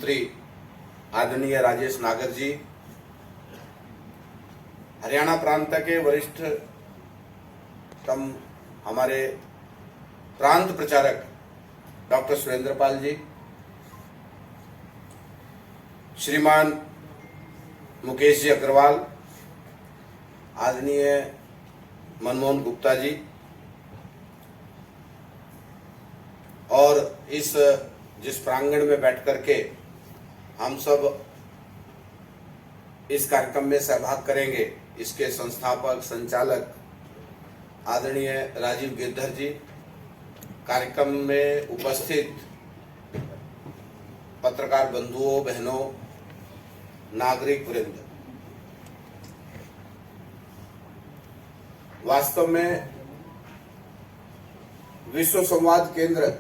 मंत्री आदरणीय राजेश नागर जी, हरियाणा प्रांत के वरिष्ठतम हमारे प्रांत प्रचारक डॉक्टर सुरेंद्र पाल जी, श्रीमान मुकेश जी अग्रवाल, आदरणीय मनमोहन गुप्ता जी, और जिस प्रांगण में बैठ करके हम सब इस कार्यक्रम में सहभाग करेंगे, इसके संस्थापक संचालक आदरणीय राजीव गिरधर जी, कार्यक्रम में उपस्थित पत्रकार बंधुओं बहनों, नागरिक वृंद, वास्तव में विश्व संवाद केंद्र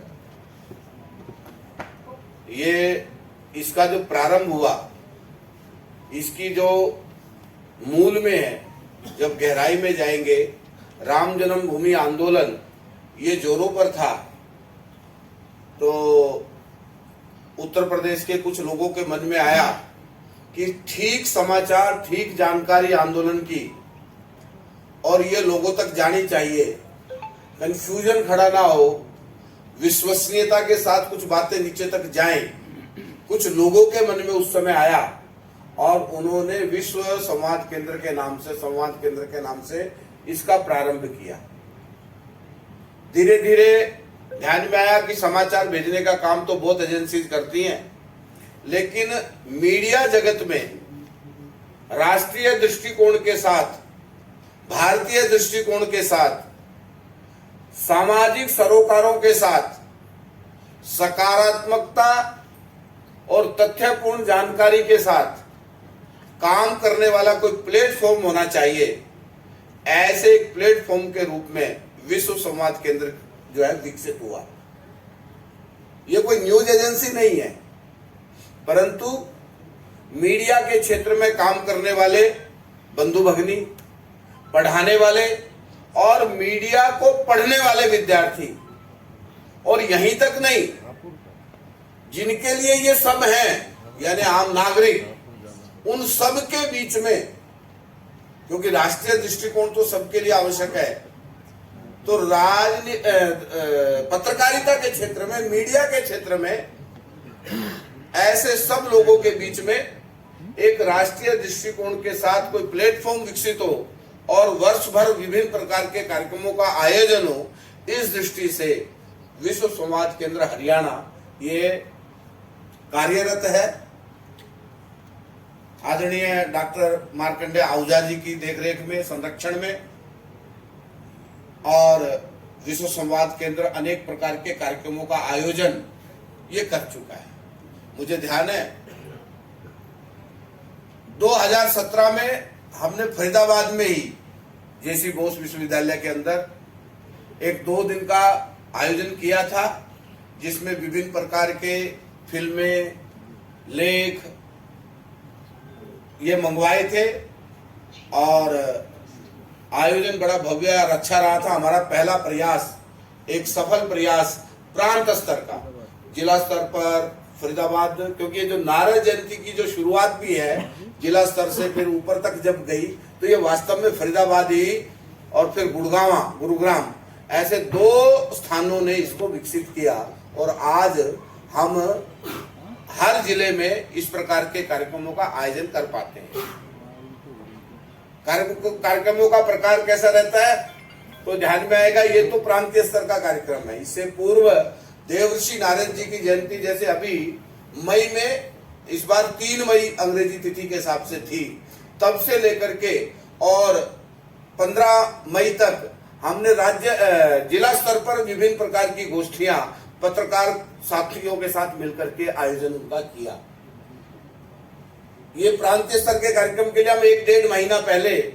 इसका जो प्रारंभ हुआ, इसकी जो मूल में है, जब गहराई में जाएंगे, राम जन्मभूमि आंदोलन ये जोरों पर था, तो उत्तर प्रदेश के कुछ लोगों के मन में आया कि ठीक समाचार, ठीक जानकारी आंदोलन की और ये लोगों तक जानी चाहिए, कंफ्यूजन खड़ा ना हो, विश्वसनीयता के साथ कुछ बातें नीचे तक जाएं। कुछ लोगों के मन में उस समय आया और उन्होंने विश्व संवाद केंद्र के नाम से इसका प्रारंभ किया। धीरे धीरे ध्यान में आया कि समाचार भेजने का काम तो बहुत एजेंसीज करती हैं, लेकिन मीडिया जगत में राष्ट्रीय दृष्टिकोण के साथ, भारतीय दृष्टिकोण के साथ, सामाजिक सरोकारों के साथ सकारात्मकता और तथ्यपूर्ण जानकारी के साथ काम करने वाला कोई प्लेटफॉर्म होना चाहिए। ऐसे एक प्लेटफॉर्म के रूप में विश्व संवाद केंद्र जो है विकसित हुआ। ये कोई न्यूज एजेंसी नहीं है, परंतु मीडिया के क्षेत्र में काम करने वाले बंधु भगिनी, पढ़ाने वाले और मीडिया को पढ़ने वाले विद्यार्थी, और यहीं तक नहीं, जिनके लिए ये सब है, यानी आम नागरिक, उन सब के बीच में, क्योंकि राष्ट्रीय दृष्टिकोण तो सबके लिए आवश्यक है, तो पत्रकारिता के क्षेत्र में, मीडिया के क्षेत्र में ऐसे सब लोगों के बीच में एक राष्ट्रीय दृष्टिकोण के साथ कोई प्लेटफॉर्म विकसित हो और वर्ष भर विभिन्न प्रकार के कार्यक्रमों का आयोजन हो, इस दृष्टि से विश्व संवाद केंद्र हरियाणा ये कार्यरत है। आदरणीय डॉक्टर मार्कंडेय आहूजा जी की देखरेख में, संरक्षण में, और विश्व संवाद केंद्र अनेक प्रकार के कार्यक्रमों का आयोजन ये कर चुका है। मुझे ध्यान है 2017 में हमने फरीदाबाद में ही जेसी बोस विश्वविद्यालय के अंदर एक 2 दिन का आयोजन किया था, जिसमें विभिन्न प्रकार के फिल्में, लेख ये मंगवाए थे और आयोजन बड़ा भव्य और अच्छा रहा था। हमारा पहला प्रयास, एक सफल प्रयास प्रांत स्तर का, जिला स्तर पर फरीदाबाद, क्योंकि जो नारद जयंती की जो शुरुआत भी है जिला स्तर से फिर ऊपर तक जब गई, तो ये वास्तव में फरीदाबाद ही और फिर गुरुग्राम ऐसे 2 स्थानों ने इसको विकसित किया, और आज हम हर जिले में इस प्रकार के कार्यक्रमों का आयोजन कर पाते हैं। कार्यक्रमों का प्रकार कैसा रहता है, तो ध्यान में आएगा, ये तो प्रांतीय स्तर का कार्यक्रम है। इससे पूर्व देवर्षि नारद जी की जयंती, जैसे अभी मई में, इस बार 3 मई अंग्रेजी तिथि के हिसाब से थी, तब से लेकर के और 15 मई तक हमने जिला स्तर पर विभिन्न प्रकार की गोष्ठियां पत्रकार साथियों के साथ मिलकर के आयोजन उनका किया। ये प्रांतीय स्तर के कार्यक्रम के लिए हम 1-1.5 महीना पहले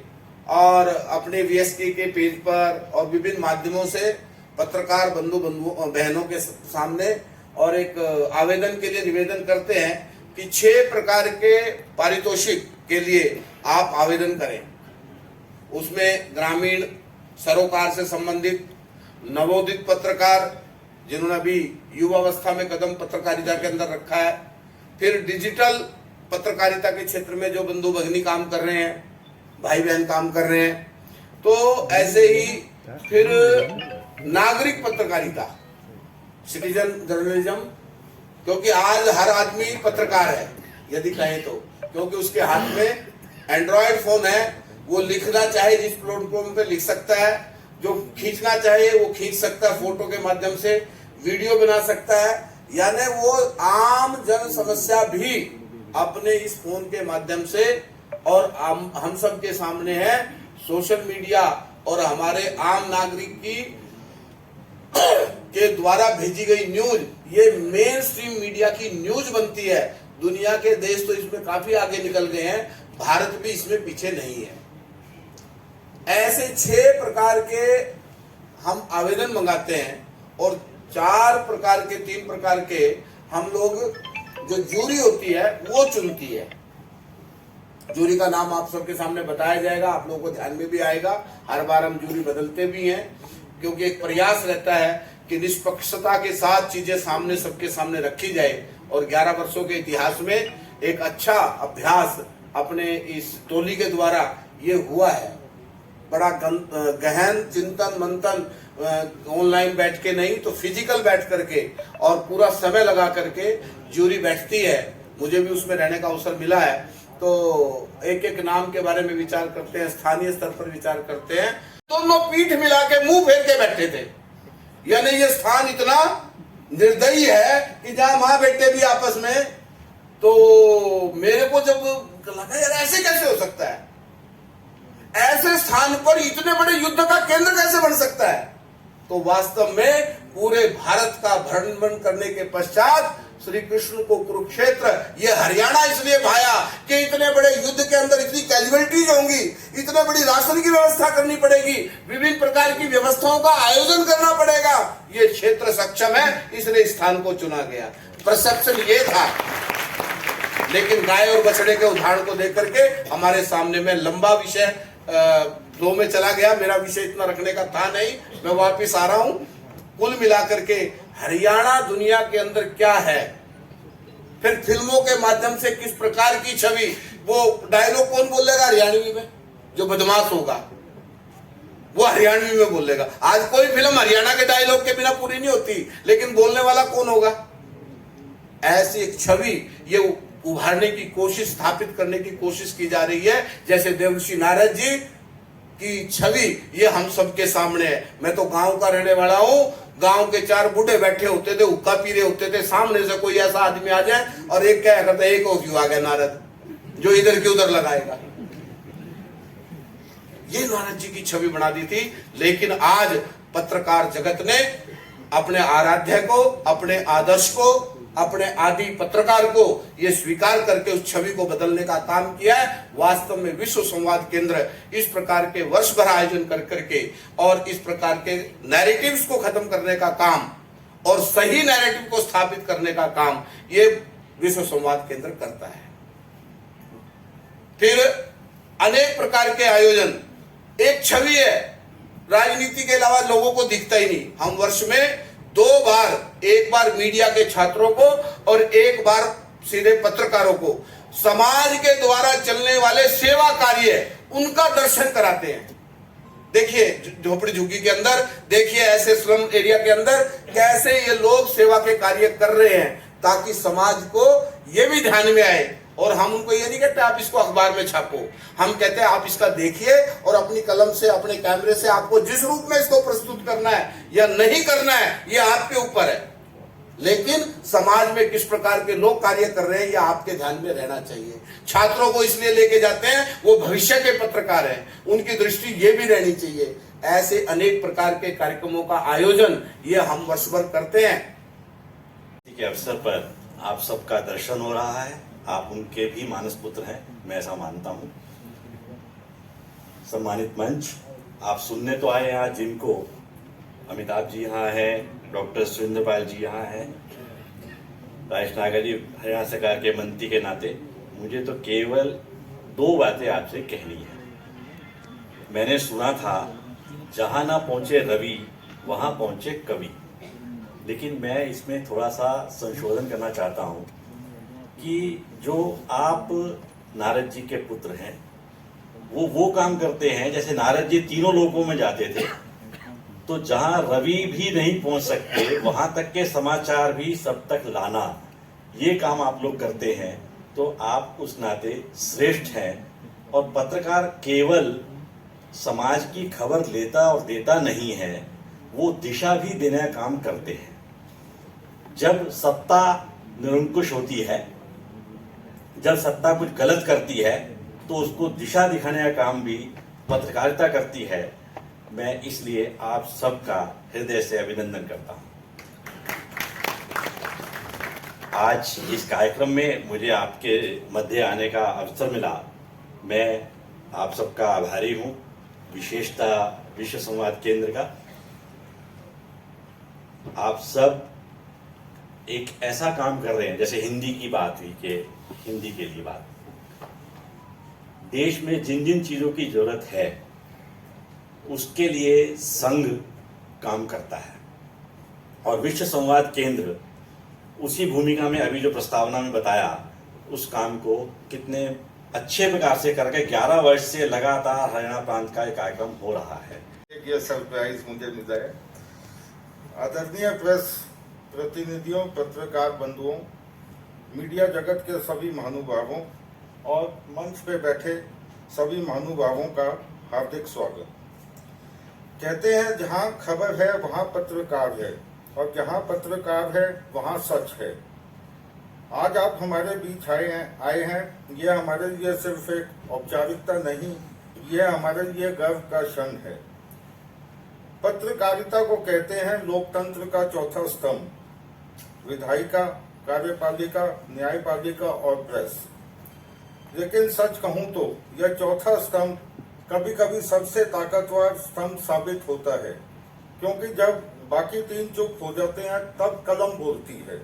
और अपने वीएसके के पेज पर और विभिन्न माध्यमों से पत्रकार बंधु बहनों के सामने और एक आवेदन के लिए निवेदन करते हैं कि 6 प्रकार के पारितोषिक के लिए आप आवेदन करें। उसमें ग्रामीण सरोकार से संबंधित, नवोदित पत्रकार जिन्होंने अभी युवावस्था में कदम पत्रकारिता के अंदर रखा है, फिर डिजिटल पत्रकारिता के क्षेत्र में जो बंधु भगिनी काम कर रहे हैं, भाई बहन काम कर रहे हैं, तो ऐसे ही फिर नागरिक पत्रकारिता, सिटीजन जर्नलिज्म, क्योंकि आज हर आदमी पत्रकार है यदि कहें तो, क्योंकि उसके हाथ में एंड्रॉयड फोन है, वो लिखना चाहे जिस प्लेटफॉर्म पे लिख सकता है, जो खींचना चाहे वो खींच सकता है, फोटो के माध्यम से वीडियो बना सकता है, यानी वो आम जन समस्या भी अपने इस फोन के माध्यम से और हम सब के सामने है। सोशल मीडिया और हमारे आम नागरिक की के द्वारा भेजी गई न्यूज, ये मेन स्ट्रीम मीडिया की न्यूज बनती है। दुनिया के देश तो इसमें काफी आगे निकल गए हैं, भारत भी इसमें पीछे नहीं है। ऐसे 6 प्रकार के हम आवेदन मंगाते हैं और 3 प्रकार के हम लोग, जो जूरी होती है वो चुनती है। जूरी का नाम आप सबके सामने बताया जाएगा, आप लोगों को ध्यान में भी आएगा। हर बार हम जूरी बदलते भी हैं, क्योंकि एक प्रयास रहता है कि निष्पक्षता के साथ चीजें सामने सबके सामने रखी जाए। और 11 वर्षों के इतिहास में एक अच्छा अभ्यास अपने इस टोली के द्वारा ये हुआ है। बड़ा गहन चिंतन मंथन, ऑनलाइन बैठ के नहीं तो फिजिकल बैठ करके और पूरा समय लगा करके जूरी बैठती है। मुझे भी उसमें रहने का अवसर मिला है, तो एक एक नाम के बारे में विचार करते हैं, स्थानीय स्तर पर विचार करते हैं। दोनों पीठ मिला के मुंह फेर के बैठे थे, यानी ये स्थान इतना निर्दयी है कि जहां माँ बेटे भी आपस में, तो मेरे को जब लगा यार ऐसे कैसे हो सकता है, ऐसे स्थान पर इतने बड़े युद्ध का केंद्र कैसे बन सकता है। तो वास्तव में पूरे भारत का भ्रमण करने के पश्चात श्री कृष्ण को कुरुक्षेत्र, ये हरियाणा इसलिए भाया कि इतने बड़े युद्ध के अंदर इतनी कैजुअलिटीज होंगी, इतने बड़ी राशन की व्यवस्था करनी पड़ेगी, विभिन्न प्रकार की व्यवस्थाओं का आयोजन करना पड़ेगा। ये क्षेत्र सक्षम है, इसलिए इस स्थान को चुना गया। परसेप्शन ये था, लेकिन गाय और बछड़े के उदाहरण को देख करके हमारे सामने में लंबा विषय फ्लो में चला गया। मेरा विषय इतना रखने का था नहीं, मैं वापिस आ रहा हूं। कुल मिलाकर के हरियाणा दुनिया के अंदर क्या है, फिर फिल्मों के माध्यम से किस प्रकार की छवि, वो डायलॉग कौन बोलेगा हरियाणवी में, जो बदमाश होगा वो हरियाणवी में बोलेगा। आज कोई फिल्म हरियाणा के डायलॉग के बिना पूरी नहीं होती, लेकिन बोलने वाला कौन होगा। ऐसी एक छवि ये उभारने की कोशिश, स्थापित करने की कोशिश की जा रही है। जैसे देवर्षि नारद जी की छवि ये हम सबके सामने है। मैं तो गांव का रहने वाला हूं, गांव के 4 बूढ़े बैठे होते थे, हुक्का पी रहे होते थे, सामने से कोई ऐसा आदमी आ जाए और एक क्या करता है, एक और क्यों आ गया नारद, जो इधर के उधर लगाएगा। ये नारद जी की छवि बना दी थी। लेकिन आज पत्रकार जगत ने अपने आराध्य को, अपने आदर्श को, अपने आदि पत्रकार को ये स्वीकार करके उस छवि को बदलने का काम किया है। वास्तव में विश्व संवाद केंद्र इस प्रकार के वर्ष भर आयोजन कर करके और इस प्रकार के नैरेटिव्स को खत्म करने का काम और सही नैरेटिव को स्थापित करने का काम ये विश्व संवाद केंद्र करता है। फिर अनेक प्रकार के आयोजन, एक छवि है, राजनीति के अलावा लोगों को दिखता ही नहीं। हम वर्ष में 2 बार, एक बार मीडिया के छात्रों को और एक बार सीधे पत्रकारों को समाज के द्वारा चलने वाले सेवा कार्य उनका दर्शन कराते हैं। देखिए झोपड़ी झुग्गी के अंदर, देखिए ऐसे स्लम एरिया के अंदर कैसे ये लोग सेवा के कार्य कर रहे हैं, ताकि समाज को ये भी ध्यान में आए। और हम उनको ये नहीं कहते आप इसको अखबार में छापो, हम कहते हैं आप इसका देखिए और अपनी कलम से, अपने कैमरे से आपको जिस रूप में इसको प्रस्तुत करना है या नहीं करना है ये आपके ऊपर है। लेकिन समाज में किस प्रकार के लोग कार्य कर रहे हैं यह आपके ध्यान में रहना चाहिए। छात्रों को इसलिए लेके जाते हैं, वो भविष्य के पत्रकार हैं, उनकी दृष्टि ये भी रहनी चाहिए। ऐसे अनेक प्रकार के कार्यक्रमों का आयोजन ये हम वर्ष भर करते हैं। के अवसर पर आप सबका दर्शन हो रहा है, आप उनके भी मानस पुत्र हैं, मैं ऐसा मानता हूं। सम्मानित मंच, आप सुनने तो आए यहाँ, जिनको अमिताभ जी यहाँ हैं, डॉक्टर सुरेंद्र पाल जी यहाँ हैं, राजेश नागर जी हरियाणा सरकार के मंत्री के नाते मुझे तो केवल 2 बातें आपसे कहनी है। मैंने सुना था जहां ना पहुंचे रवि वहां पहुंचे कवि, लेकिन मैं इसमें थोड़ा सा संशोधन करना चाहता हूं। कि जो आप नारद जी के पुत्र हैं वो काम करते हैं। जैसे नारद जी तीनों लोकों में जाते थे, तो जहां रवि भी नहीं पहुंच सकते वहां तक के समाचार भी सब तक लाना, ये काम आप लोग करते हैं। तो आप उस नाते श्रेष्ठ हैं। और पत्रकार केवल समाज की खबर लेता और देता नहीं है, वो दिशा भी देने का काम करते हैं। जब सत्ता निरंकुश होती है, जब सत्ता कुछ गलत करती है, तो उसको दिशा दिखाने का काम भी पत्रकारिता करती है। मैं इसलिए आप सबका हृदय से अभिनंदन करता हूं। आज इस कार्यक्रम में मुझे आपके मध्य आने का अवसर मिला। मैं आप सबका आभारी हूं, विशेषतः विश्व संवाद केंद्र का। आप सब एक ऐसा काम कर रहे हैं, जैसे हिंदी की बात हुई कि हिंदी के लिए बात, देश में जिन जिन चीजों की जरूरत है उसके लिए संघ काम करता है, और विश्व संवाद केंद्र उसी भूमिका में अभी जो प्रस्तावना में बताया उस काम को कितने अच्छे प्रकार से करके 11 वर्ष से लगातार हरियाणा प्रांत का एक कार्यक्रम हो रहा है। ये सरप्राइज मुझे मिला है। आदरणीय प्रेस प्रतिनिधियों, पत्रकार बंधुओं, मीडिया जगत के सभी महानुभावों और मंच पे बैठे सभी महानुभावों का हार्दिक स्वागत। कहते हैं जहां खबर है वहां पत्रकार है, और जहां पत्रकार है वहां सच है। आज आप हमारे बीच आए हैं, यह हमारे लिए सिर्फ एक औपचारिकता नहीं, यह हमारे लिए गर्व का क्षण है। पत्रकारिता को कहते हैं लोकतंत्र का चौथा स्तंभ, विधायिका, कार्यपालिका, न्यायपालिका और प्रेस। लेकिन सच कहूं तो यह चौथा स्तंभ कभी कभी सबसे ताकतवर स्तंभ साबित होता है, क्योंकि जब बाकी तीन चुप हो जाते हैं तब कलम बोलती है।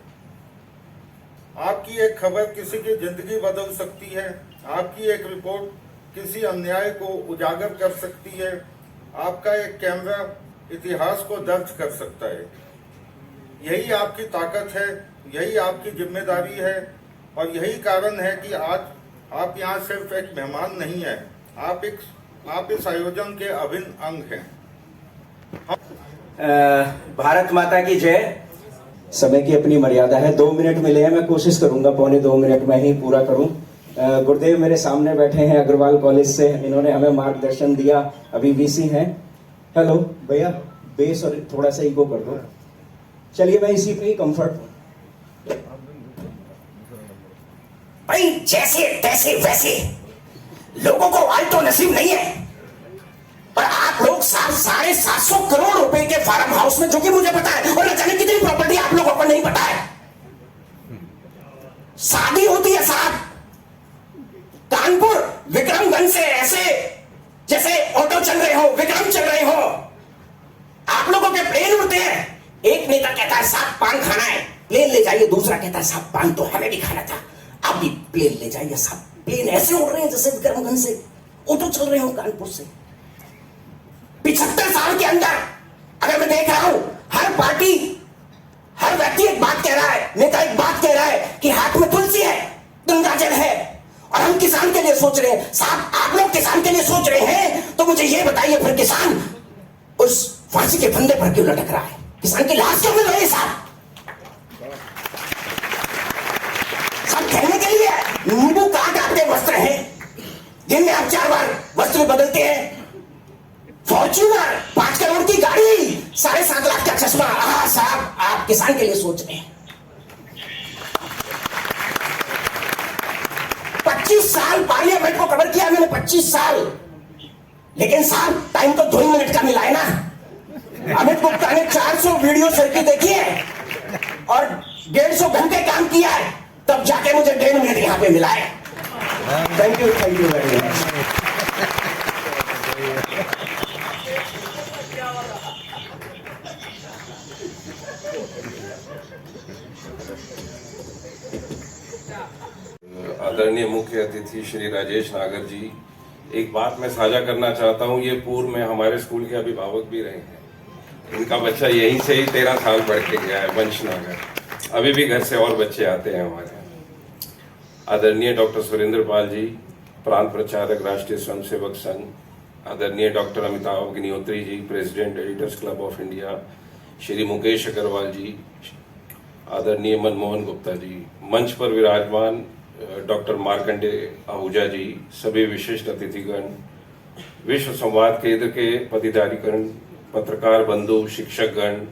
आपकी एक खबर किसी की जिंदगी बदल सकती है, आपकी एक रिपोर्ट किसी अन्याय को उजागर कर सकती है, आपका एक कैमरा इतिहास को दर्ज कर सकता है। यही आपकी ताकत है, यही आपकी जिम्मेदारी है, और यही कारण है कि आज आप यहाँ सिर्फ एक मेहमान नहीं है, आप इस आयोजन के अभिन्न अंग हैं। भारत माता की जय। समय की अपनी मर्यादा है, 2 मिनट मिले हैं, मैं कोशिश करूंगा पौने 2 मिनट में ही पूरा करूं। गुरुदेव मेरे सामने बैठे हैं अग्रवाल कॉलेज से, इन्होंने हमें मार्गदर्शन दिया, अभी वीसी हैं। हेलो भैया, बेस और थोड़ा सा इको कर दो। चलिए मैं इसी पे ही कंफर्ट हूं। भाई जैसे तैसे वैसे लोगों को आज तो नसीब नहीं है, पर आप लोग 750 करोड़ रुपए के फार्म हाउस में, जो कि मुझे पता है, और न जाने कितनी प्रॉपर्टी आप लोगों को नहीं पता है, शादी होती है साहब। कानपुर विक्रमगंज से ऐसे जैसे ऑटो चल रहे हो, विक्रम चल रहे हो, आप लोगों के प्लेन उड़ते हैं। एक नेता कहता है साहब पान खाना है, प्लेन ले जाइए, दूसरा कहता है साहब पान तो हमें भी खाना था, आप भी प्लेन ले जाइए साहब। प्लेन ऐसे उड़ रहे हैं जैसे विक्रमगंज से ऑटो चल रहे हो कानपुर से। 75 साल के अंदर अगर मैं देख रहा हूं, हर पार्टी, हर व्यक्ति एक बात कह रहा है, नेता एक बात कह रहा है कि हाथ में तुलसी है, गंगा जल है, और हम किसान के लिए सोच रहे हैं। साहब आप लोग किसान के लिए सोच रहे हैं तो मुझे ये बताइए, फिर किसान उस फांसी के फंदे पर क्यों लटक रहा है? किसान की लाश क्यों मिल रही है साहब? सब कहने के लिए नींबू काट आपके वस्त्र हैं, दिन में आप 4 बार वस्त्र बदलते हैं। फॉर्च्यूनर 5 करोड़ की गाड़ी, 7.5 लाख का चश्मा। साहब आप किसान के लिए सोच रहे हैं। 25 साल पार्लियामेंट को कवर किया मैंने, 25 साल, लेकिन साहब टाइम तो 2 मिनट का मिला है ना। अमित गुप्ता ने 400 वीडियो सर्किट देखी है और 150 घंटे काम किया है, तब जाके मुझे 1.5 मिनट यहाँ पे मिला है। Thank you very much. आदरणीय मुख्य अतिथि श्री राजेश नागर जी, एक बात मैं साझा करना चाहता हूँ। ये पूर्व में हमारे स्कूल के अभिभावक भी रहे हैं, इनका बच्चा यहीं से ही 13 साल पढ़ के गया है, वंश नागर। अभी भी घर से और बच्चे आते हैं हमारे यहाँ। आदरणीय डॉक्टर सुरेंद्र पाल जी, प्रांत प्रचारक राष्ट्रीय स्वयंसेवक संघ, आदरणीय doctor Amitabh Agnihotri ji, president editors club of India, Shri Mukesh Agarwal ji, आदरणीय मनमोहन गुप्ता जी, मंच पर विराजमान डॉक्टर मार्कंडे आहूजा जी, सभी विशिष्ट अतिथिगण, विश्व संवाद केंद्र के पदाधिकारीगण, पत्रकार बंधु, शिक्षकगण,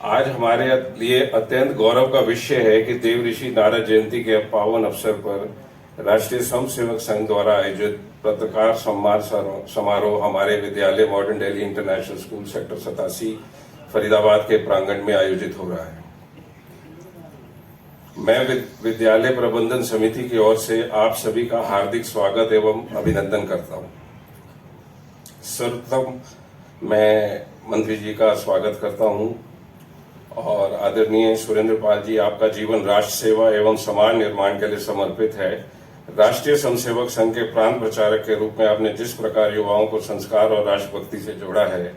आज हमारे लिए अत्यंत गौरव का विषय है कि देव ऋषि नारद जयंती के पावन अवसर पर राष्ट्रीय स्वयंसेवक संघ द्वारा आयोजित पत्रकार सम्मान समारोह हमारे विद्यालय modern Delhi international school sector 87 Faridabad के प्रांगण में आयोजित हो रहा है। मैं विद्यालय प्रबंधन समिति की ओर से आप सभी का हार्दिक स्वागत एवं अभिनंदन करता हूं। सर्वप्रथम मैं मंत्री जी का स्वागत करता हूं और आदरणीय सुरेंद्र पाल जी, आपका जीवन राष्ट्र सेवा एवं समाज निर्माण के लिए समर्पित है। राष्ट्रीय स्वयंसेवक संघ के प्रांत प्रचारक के रूप में आपने जिस प्रकार युवाओं को संस्कार और राष्ट्रभक्ति से जोड़ा है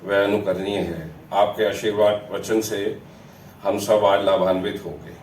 वह अनुकरणीय है। आपके आशीर्वाद वचन से हम सब आज लाभान्वित होंगे।